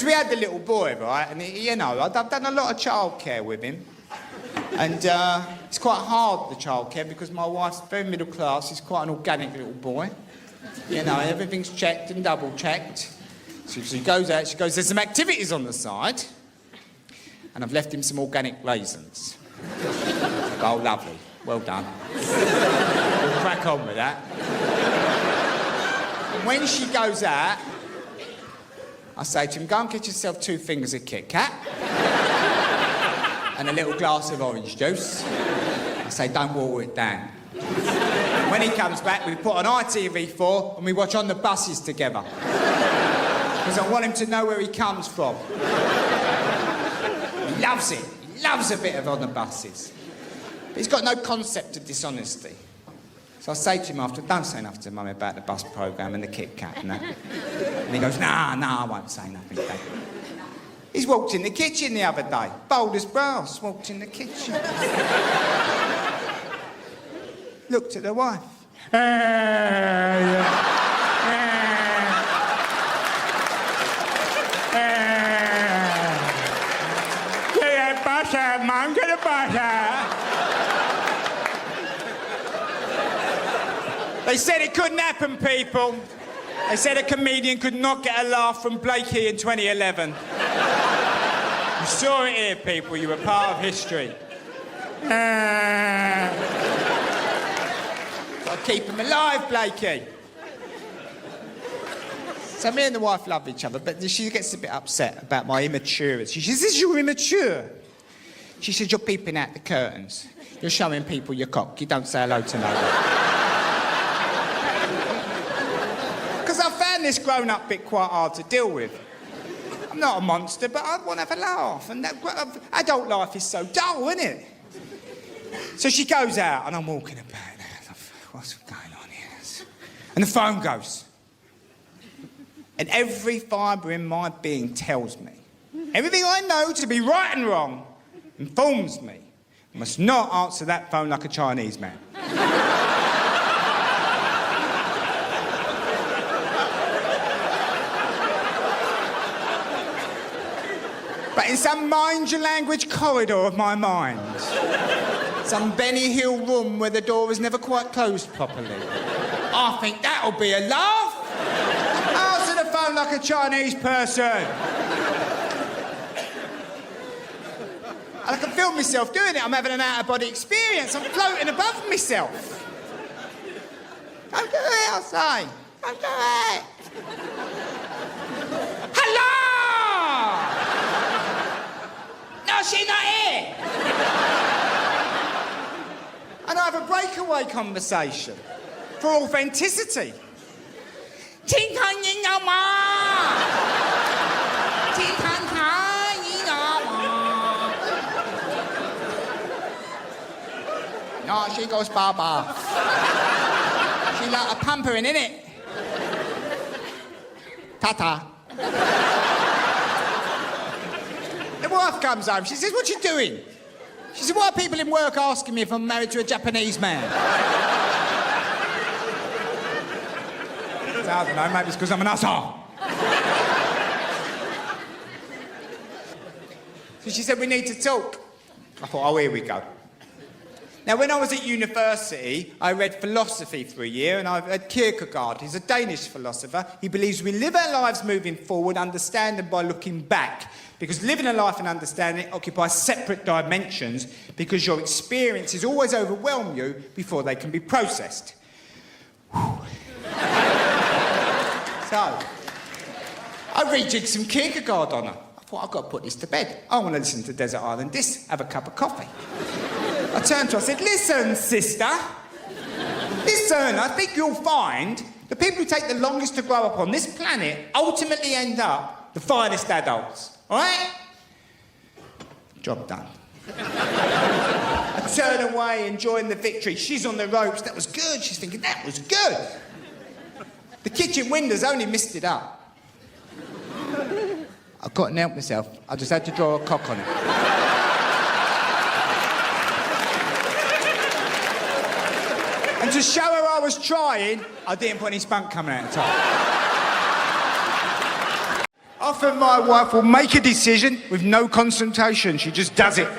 Because we had the little boy, right? And, you know, I've done a lot of childcare with him. And it's quite hard, the childcare, because my wife's very middle class. He's quite an organic little boy. You know, everything's checked and double-checked. So she goes out, she goes, there's some activities on the side. And I've left him some organic raisins. Oh, lovely. Well done. We'll crack on with that. And when she goes out, I say to him, go and get yourself 2 fingers of Kit Kat and a little glass of orange juice. I say, don't water it down. When he comes back, we put on ITV4 and we watch On the Buses together. Because I want him to know where he comes from. He loves it. He loves a bit of On the Buses. But he's got no concept of dishonesty. So I say to him after, don't say nothing to Mummy about the bus programme and the Kit Kat and that. And he goes, nah, I won't say nothing, Dad. He's walked in the kitchen the other day. Bold as brass, walked in the kitchen. Looked at the wife. Get that bus out, Mum, get the bus out. They said it couldn't happen, people. They said a comedian could not get a laugh from Blakey in 2011. You saw it here, people. You were part of history. Gotta keep him alive, Blakey. So me and the wife love each other, but she gets a bit upset about my immaturity. She says, you're immature. She said, you're peeping out the curtains. You're showing people your cock. You don't say hello to no one. This grown-up bit quite hard to deal with. I'm not a monster, but I want to have a laugh. And that adult life is so dull, isn't it? So she goes out, and I'm walking about now. What's going on here? And the phone goes. And every fibre in my being tells me, everything I know to be right and wrong informs me, I must not answer that phone like a Chinese man. But in some mind-your-language corridor of my mind, some Benny Hill room where the door was never quite closed properly, I think that'll be a laugh. Answer the phone like a Chinese person. And I can feel myself doing it. I'm having an out-of-body experience. I'm floating above myself. Don't do it, I'll say. Don't do it. Hello! She's not here! And I have a breakaway conversation for authenticity. No, she goes Baba. She like a pampering, innit? Tata. The wife comes home, she says, what you doing? She said, why are people in work asking me if I'm married to a Japanese man? I don't know, maybe it's because I'm an asshole. So she said, we need to talk. I thought, oh, here we go. Now, when I was at university, I read philosophy for a year, and I read Kierkegaard. He's a Danish philosopher. He believes we live our lives moving forward, understand them by looking back. Because living a life and understanding it occupies separate dimensions, because your experiences always overwhelm you before they can be processed. So, I rejigged some Kierkegaard on her. I thought, I've got to put this to bed. I want to listen to Desert Island Disc, have a cup of coffee. I turned to her, I said, listen, sister. Listen, I think you'll find the people who take the longest to grow up on this planet ultimately end up the finest adults, all right? Job done. I turn away, enjoying the victory. She's on the ropes. That was good. She's thinking, that was good. The kitchen windows only missed it up. I couldn't help myself. I just had to draw a cock on it. And to show her I was trying, I didn't put any spunk coming out the top. Often my wife will make a decision with no consultation. She just does it.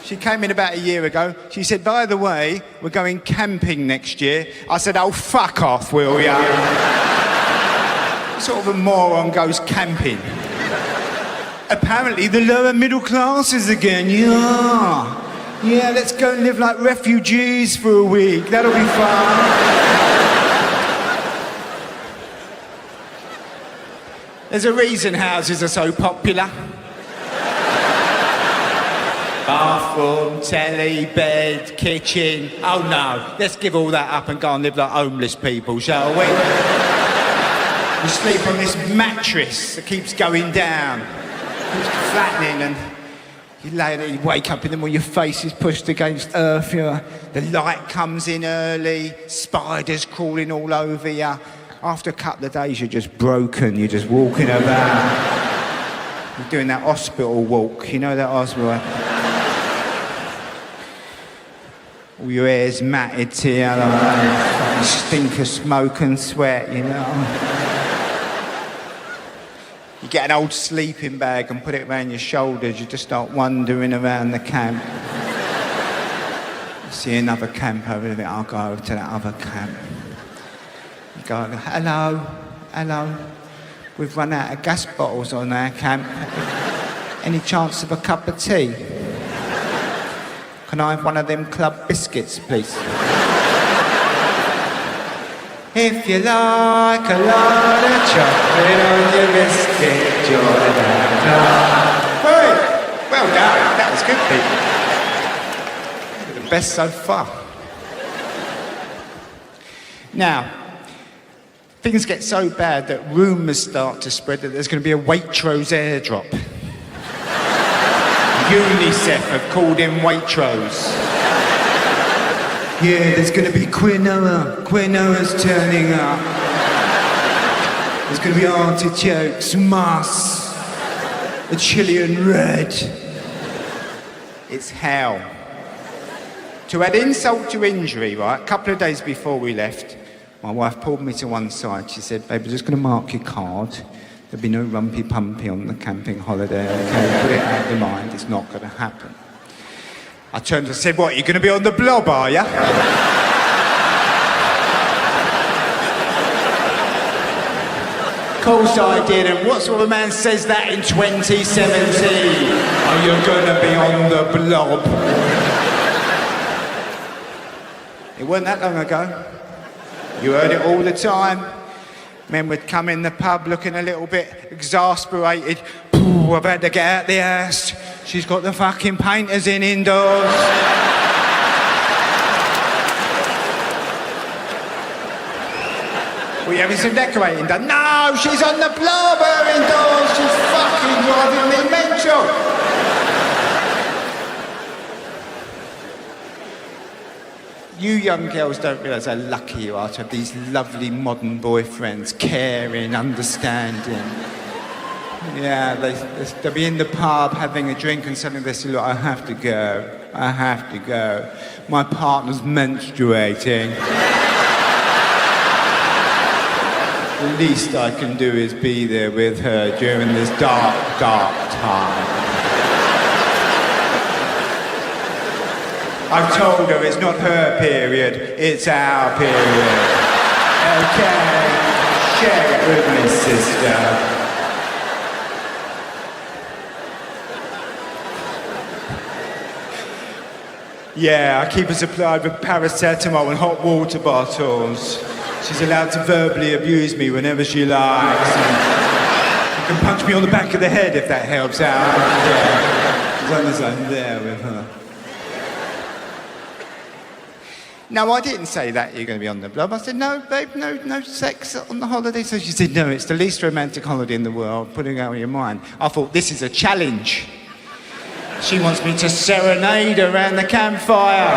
She came in about a year ago. She said, by the way, we're going camping next year. I said, oh, fuck off, will ya? Sort of a moron goes camping. Apparently the lower middle classes again, yeah. Yeah, let's go and live like refugees for a week. That'll be fun. There's a reason houses are so popular. Bathroom, telly, bed, kitchen. Oh no, let's give all that up and go and live like homeless people, shall we? You sleep on this mattress that keeps going down. Keeps flattening, and you lay there, you wake up in the morning, your face is pushed against earth, the light comes in early, spiders crawling all over you. After a couple of days, you're just broken, you're just walking about. You're doing that hospital walk, you know that hospital? All your hair's matted to you, like you stink of smoke and sweat, you know. You get an old sleeping bag and put it around your shoulders, you just start wandering around the camp. You see another camp over there, I'll go over to that other camp. You go, hello, hello. We've run out of gas bottles on our camp. Any chance of a cup of tea? Can I have one of them club biscuits, please? If you like a lot of chocolate on your biscuit, you're the club. Hey, well done. That was good, people. You're the best so far. Now, things get so bad that rumours start to spread that there's going to be a Waitrose airdrop. UNICEF have called in Waitrose. Yeah, there's going to be quinoa. Quinoa's turning up. There's going to be artichokes, mas, a Chilean red. It's hell. To add insult to injury, right, a couple of days before we left, my wife pulled me to one side. She said, babe, we're just going to mark your card. There'll be no rumpy-pumpy on the camping holiday, okay? Put it out of your mind, it's not going to happen. I turned and said, what, you're going to be on the blob, are you? Of course I did, and what sort of a man says that in 2017? Oh, you're going to be on the blob. It wasn't that long ago. You heard it all the time. Men would come in the pub looking a little bit exasperated. Pooh, I've had to get out the house. She's got the fucking painters in indoors. Were you having some decorating done? No, she's on the blower indoors. She's fucking driving me mental. You young girls don't realise how lucky you are to have these lovely modern boyfriends, caring, understanding. Yeah, they'll be in the pub having a drink and suddenly they say, look, I have to go. I have to go. My partner's menstruating. The least I can do is be there with her during this dark, dark time. I've told her it's not her period, it's our period. Okay, share it with me, sister. Yeah, I keep her supplied with paracetamol and hot water bottles. She's allowed to verbally abuse me whenever she likes. She can punch me on the back of the head if that helps out. Yeah, as long as I'm there with her. No, I didn't say that you're going to be on the blob. I said, no, babe, no sex on the holiday. So she said, no, it's the least romantic holiday in the world, putting it out of your mind. I thought, this is a challenge. She wants me to serenade around the campfire.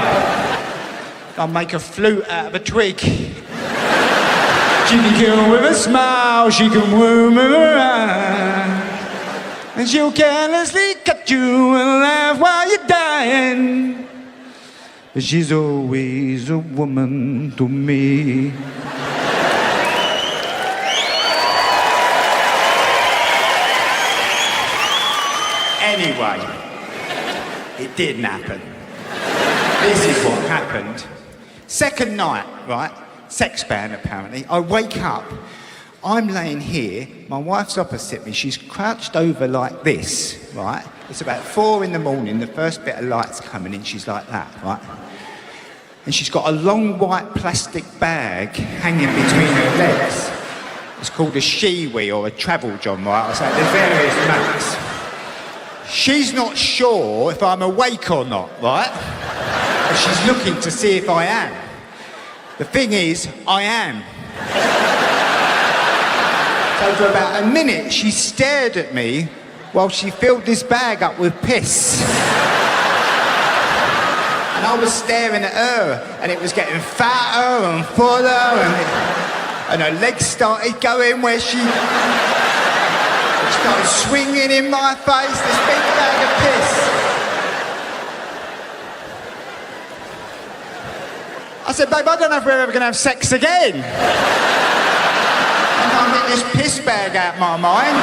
I'll make a flute out of a twig. She can kill with a smile, she can woo with her eye. And she'll carelessly cut you and laugh while you're dying. But she's always a woman to me. Anyway, it didn't happen. This is what happened. Second night, right? Sex ban, apparently. I wake up. I'm laying here. My wife's opposite me. She's crouched over like this, right? It's about 4 a.m. The first bit of light's coming in. She's like that, right? And she's got a long white plastic bag hanging between her legs. It's called a shiwi or a travel john, right? I say there's various names. She's not sure if I'm awake or not, right? But she's looking to see if I am. The thing is, I am. So for about a minute, she stared at me while she filled this bag up with piss. And I was staring at her, and it was getting fatter and fuller, and her legs started going where she started swinging in my face, this big bag of piss. I said, babe, I don't know if we're ever going to have sex again. I can't get this piss bag out of my mind.